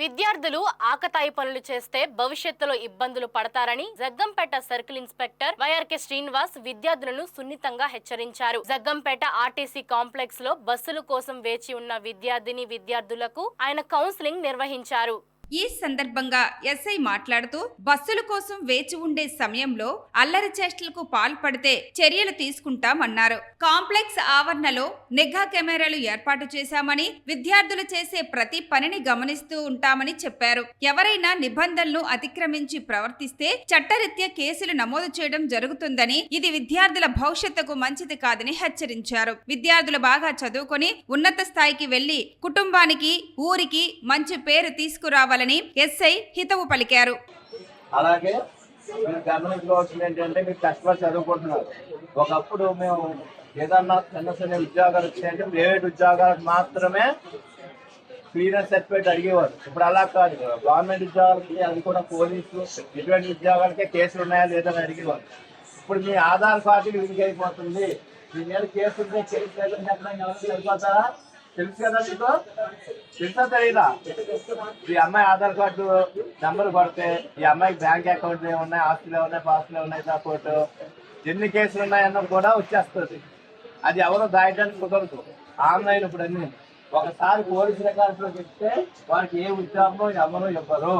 విద్యార్థులు ఆకతాయి పనులు చేస్తే భవిష్యత్తులో ఇబ్బందులు పడతారని Jaggampeta circle inspector Y R K Srinivas విద్యార్థులను సున్నితంగా హెచ్చరించారు. జగ్గంపేట ఆర్టీసీ కాంప్లెక్స్ లో బస్సుల కోసం వేచి ఉన్న విద్యార్థులకు ఆయన కౌన్సిలింగ్ నిర్వహించారు. ఈ సందర్భంగా ఎస్ఐ మాట్లాడుతూ బస్సుల కోసం వేచి ఉండే సమయంలో అల్లరి చేష్టలకు పాల్పడితే చర్యలు తీసుకుంటామన్నారు. కాంప్లెక్స్ ఆవరణలో నిఘా కెమెరాలు ఏర్పాటు చేశామని, విద్యార్థులు చేసే ప్రతి పనిని గమనిస్తూ ఉంటామని చెప్పారు. ఎవరైనా నిబంధనలు అతిక్రమించి ప్రవర్తిస్తే చట్టరీత్యా కేసులు నమోదు చేయడం జరుగుతుందని, ఇది విద్యార్థుల భవిష్యత్తుకు మంచిది కాదని హెచ్చరించారు. విద్యార్థులు బాగా చదువుకొని ఉన్నత స్థాయికి వెళ్లి కుటుంబానికి, ఊరికి మంచి పేరు తీసుకురావాలి ఎస్ఐ హితవు పలికారు. అలాగే మీరు గమనించవలసింది ఏంటంటే మీరు కష్టపడి చదువుకుంటున్నారు. ఒకప్పుడు మేము ఏదన్నా చిన్న ఉద్యోగాలు వచ్చాయంటే ప్రైవేట్ ఉద్యోగాలకు మాత్రమే క్లీనర్ సర్టిఫికేట్ అడిగేవారు. ఇప్పుడు అలా కాదు, గవర్నమెంట్ ఉద్యోగాలకి అది కూడా పోలీసు ఇటువంటి ఉద్యోగాలకే కేసులు ఉన్నాయా లేదని అడిగేవారు. ఇప్పుడు మీ ఆధార్ కార్డు లింక్ అయిపోతుంది. మీ మీద కేసు ఉంటే కేసు లేదని చెప్పడం ఎవరికి సరిపోతారా? తెలుసు కదా, మీకు తెలుసా తెలీదా? ఈ అమ్మాయి ఆధార్ కార్డు నెంబర్ పడితే ఈ అమ్మాయికి బ్యాంక్ అకౌంట్ ఏమున్నాయి, ఆస్తులు ఏమున్నాయి, పాస్తులు ఏమున్నాయి, సపోర్టు ఎన్ని కేసులు ఉన్నాయన్నది కూడా వచ్చేస్తుంది. అది ఎవరో దాయడానికి కుదరదు. ఆన్లైన్ ఇప్పుడు అన్ని ఒకసారి పోలీసు రికార్డులో చెప్తే వారికి ఏ ఉద్యోగం ఎవరు ఇవ్వరు.